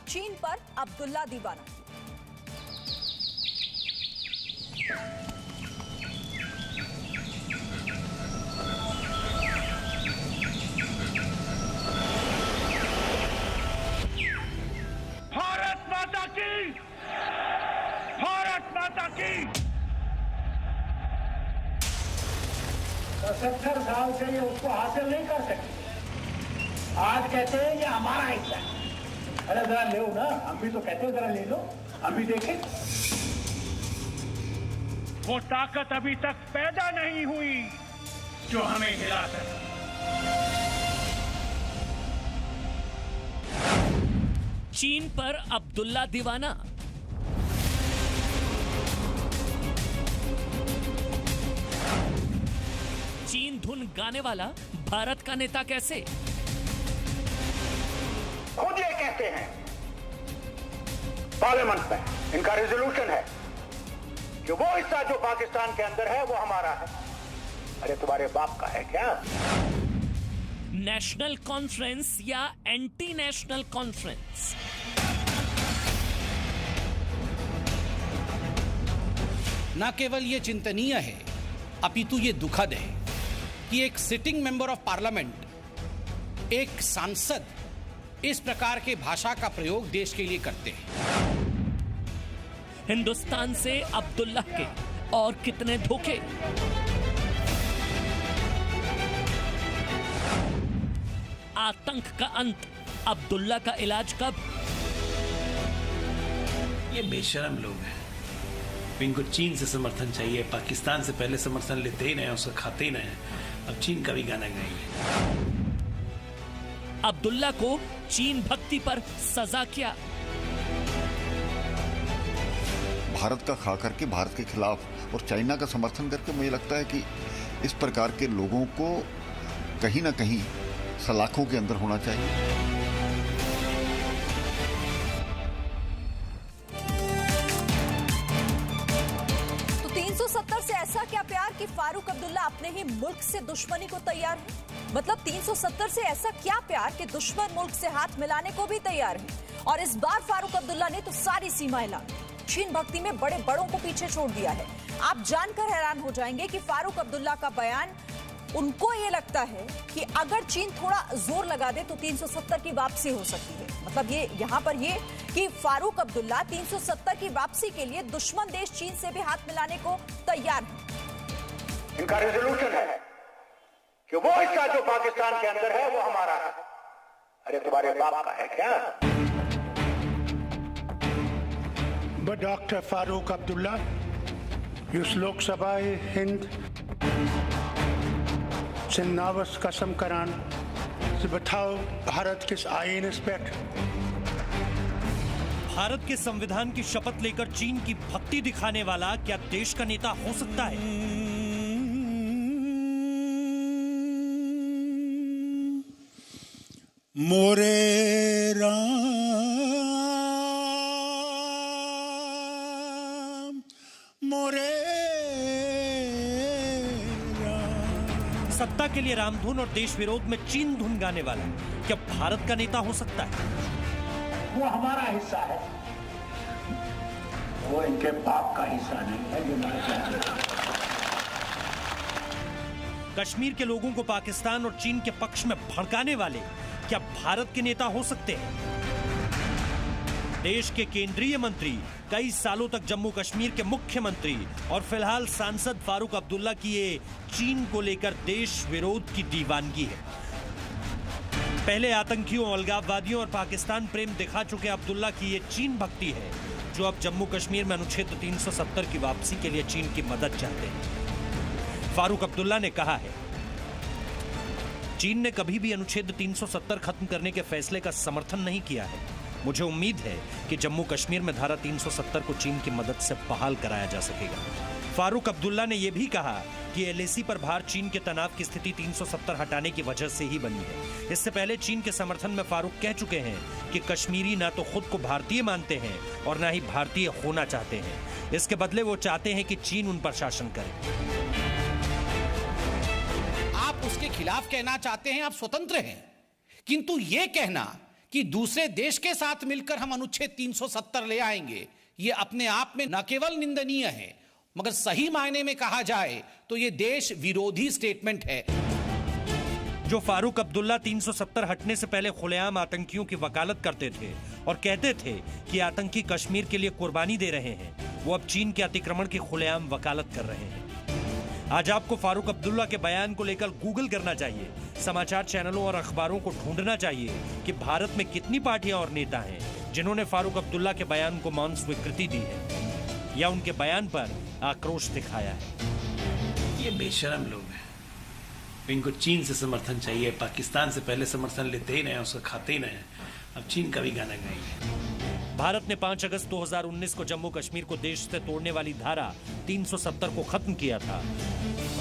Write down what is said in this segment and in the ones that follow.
चीन पर अब्दुल्ला दीवाना। भारत माता की, भारत माता की। 70 साल से ये उसको हासिल नहीं कर सके। आज कहते हैं ये हमारा हिस्सा है। अरे जरा ले ना, हम भी तो कहते हैं जरा ले लो, हम भी देखें। वो ताकत अभी तक पैदा नहीं हुई जो हमें हिला सके। चीन पर अब्दुल्ला दीवाना। चीन धुन गाने वाला भारत का नेता कैसे? खुद ये कहते हैं पार्लियामेंट में, इनका रेजोल्यूशन है कि वो हिस्सा जो पाकिस्तान के अंदर है वो हमारा है। अरे तुम्हारे बाप का है क्या? नेशनल कॉन्फ्रेंस या एंटी नेशनल कॉन्फ्रेंस? न केवल ये चिंतनीय है, अपितु ये दुखद है कि एक सिटिंग मेंबर ऑफ पार्लियामेंट, एक सांसद इस प्रकार के भाषा का प्रयोग देश के लिए करते हैं। हिंदुस्तान से अब्दुल्ला के और कितने धोखे। आतंक का अंत, अब्दुल्ला का इलाज कब? ये बेशरम लोग हैं, इनको चीन से समर्थन चाहिए। पाकिस्तान से पहले समर्थन लेते ही नहीं, उसका खाते ही नहीं, अब चीन का भी गाना गाएंगे। अब्दुल्ला को चीन भक्ति पर सजा क्या? भारत का खा करके भारत के खिलाफ और चाइना का समर्थन करके मुझे लगता है कि इस प्रकार के लोगों को कहीं ना कहीं सलाखों के अंदर होना चाहिए। तो 370 से ऐसा क्या प्यार कि फारूक अब्दुल्ला अपने ही मुल्क से दुश्मनी को तैयार है? मतलब 370 से ऐसा क्या प्यार कि दुश्मन मुल्क से हाथ मिलाने को भी तैयार है। और इस बार फारूक अब्दुल्ला ने तो सारी सीमाएं लांघी, चीन भक्ति में बड़े बड़ों को पीछे छोड़ दिया है। आप जानकर हैरान हो जाएंगे कि फारूक अब्दुल्ला का बयान, उनको ये लगता है कि अगर चीन थोड़ा जोर लगा दे तो 370 की वापसी हो सकती है। मतलब ये यहां पर ये कि फारूक अब्दुल्ला 370 की वापसी के लिए दुश्मन देश चीन से भी हाथ मिलाने को तैयार है। इनका रेजोल्यूशन है कि वो हिस्सा जो पाकिस्तान के अंदर है वो हमारा है। अरे तुम्हारे बाप का है क्या? But Dr. Farooq Abdullah, इस लोकसभा हिंद से नावस कसम करान से बताओ भारत किस आईन रिस्पेक्ट? भारत के संविधान की शपथ लेकर चीन की भक्ति दिखाने वाला क्या देश का नेता हो सकता है? मोरे राम मोरे राम। सत्ता के लिए रामधुन और देश विरोध में चीन धुन गाने वाला क्या भारत का नेता हो सकता है? वो हमारा हिस्सा है, वो इनके बाप का हिस्सा नहीं है। कश्मीर के लोगों को पाकिस्तान और चीन के पक्ष में भड़काने वाले क्या भारत के नेता हो सकते हैं? देश के केंद्रीय मंत्री, कई सालों तक जम्मू कश्मीर के मुख्यमंत्री और फिलहाल सांसद फारूक अब्दुल्ला की ये चीन को लेकर देश विरोध की दीवानगी है। पहले आतंकियों, अलगाववादियों और पाकिस्तान प्रेम दिखा चुके अब्दुल्ला की ये चीन भक्ति है जो अब जम्मू कश्मीर में अनुच्छेद 370 की वापसी के लिए चीन की मदद चाहते हैं। फारूक अब्दुल्ला ने कहा है, चीन ने कभी भी अनुच्छेद 370 खत्म करने के फैसले का समर्थन नहीं किया है। मुझे उम्मीद है कि जम्मू कश्मीर में धारा 370 को चीन की मदद से बहाल कराया जा सकेगा। फारूक अब्दुल्ला ने यह भी कहा कि एलएसी पर भार चीन के तनाव की स्थिति 370 हटाने की वजह से ही बनी है। इससे पहले चीन के समर्थन में फारूक कह चुके हैं कि कश्मीरी ना तो खुद को भारतीय मानते हैं और ना ही भारतीय होना चाहते हैं। इसके बदले वो चाहते हैं कि चीन उन पर शासन करे। आप उसके खिलाफ कहना चाहते हैं आप स्वतंत्र हैं, किंतु यह कहना कि दूसरे देश के साथ मिलकर हम अनुच्छेद 370 ले आएंगे, ये अपने आप में न केवल निंदनीय है, मगर सही मायने में कहा जाए तो ये देश विरोधी स्टेटमेंट है। जो फारूक अब्दुल्ला 370 हटने से पहले खुलेआम आतंकियों की वकालत करते थे और कहते थे कि आतंकी कश्मीर के लिए कुर्बानी दे रहे हैं, वो अब चीन के अतिक्रमण की खुलेआम वकालत कर रहे हैं। आज आपको फारूक अब्दुल्ला के बयान को लेकर गूगल करना चाहिए, समाचार चैनलों और अखबारों को ढूंढना चाहिए कि भारत में कितनी पार्टियां और नेता हैं जिन्होंने फारूक अब्दुल्ला के बयान को मौन स्वीकृति दी है या उनके बयान पर आक्रोश दिखाया है। ये बेशरम लोग हैं। इनको चीन से समर्थन चाहिए, पाकिस्तान से पहले समर्थन लेते ही नहीं, उसको खाते ही नहीं। अब चीन का भी गाना गाएंगे। भारत ने 5 अगस्त 2019 को जम्मू कश्मीर को देश से तोड़ने वाली धारा 370 को खत्म किया था।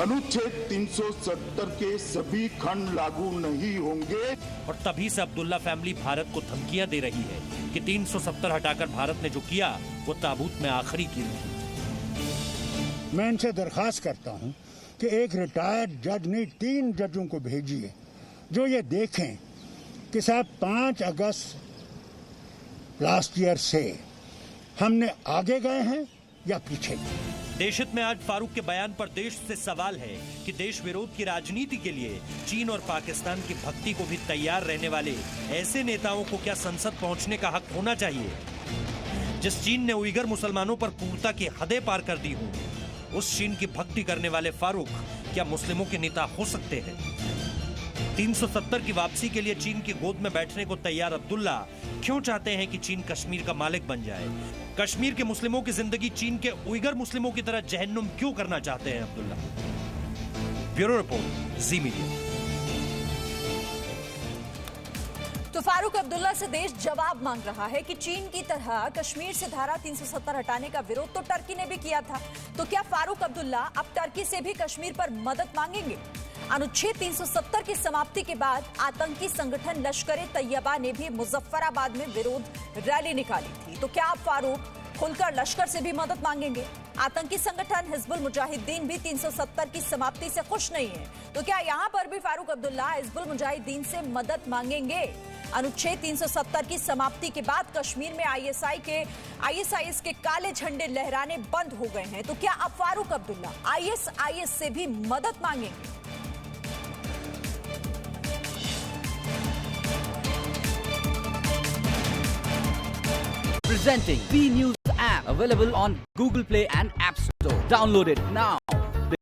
अनुच्छेद 370 के सभी खंड लागू नहीं होंगे और तभी से अब्दुल्ला फैमिली भारत को धमकियां दे रही है कि 370 हटाकर भारत ने जो किया वो ताबूत में आखिरी कील थी। मैं इनसे दरखास्त करता हूं कि एक रिटायर्ड जज ने 3 जजों को भेजिए जो ये देखें कि साहब 5 अगस्त लास्ट ईयर से हमने आगे गए हैं या पीछे। देशहित में आज फारूक के बयान पर देश से सवाल है कि देश विरोध की राजनीति के लिए चीन और पाकिस्तान की भक्ति को भी तैयार रहने वाले ऐसे नेताओं को क्या संसद पहुंचने का हक होना चाहिए? जिस चीन ने उइगर मुसलमानों पर क्रूरता की हदें पार कर दी हो, उस चीन की भक्ति करने वाले फारूक क्या मुस्लिमों के नेता हो सकते हैं? 370 की वापसी के लिए चीन की गोद में बैठने को तैयार अब्दुल्ला क्यों चाहते हैं कि चीन कश्मीर का मालिक बन जाए? कश्मीर के मुस्लिमों की जिंदगी चीन के उइगर मुस्लिमों की तरह जहन्नुम क्यों करना चाहते हैं अब्दुल्ला? ब्यूरो रिपोर्ट, जी मीडिया। तो फारूक अब्दुल्ला से देश जवाब मांग रहा है कि चीन की तरह कश्मीर से धारा 370 हटाने का विरोध तो टर्की ने भी किया था, तो क्या फारूक अब्दुल्ला अब टर्की से भी कश्मीर पर मदद मांगेंगे? अनुच्छेद 370 की समाप्ति के बाद आतंकी संगठन लश्कर-ए-तैयबा ने भी मुजफ्फराबाद में विरोध रैली निकाली थी, तो क्या अब फारूक खुलकर लश्कर से भी मदद मांगेंगे? आतंकी संगठन हिजबुल मुजाहिदीन भी 370 की समाप्ति से खुश नहीं है, तो क्या यहां पर भी फारूक अब्दुल्ला हिजबुल मुजाहिदीन से मदद मांगेंगे? अनुच्छेद 370 की समाप्ति के बाद कश्मीर में आईएसआईएस के काले झंडे लहराने बंद हो गए हैं, तो क्या अब फारूक अब्दुल्ला आईएसआईएस से भी मदद मांगेंगे? Presenting B News app, available on Google Play and App Store. Download it now.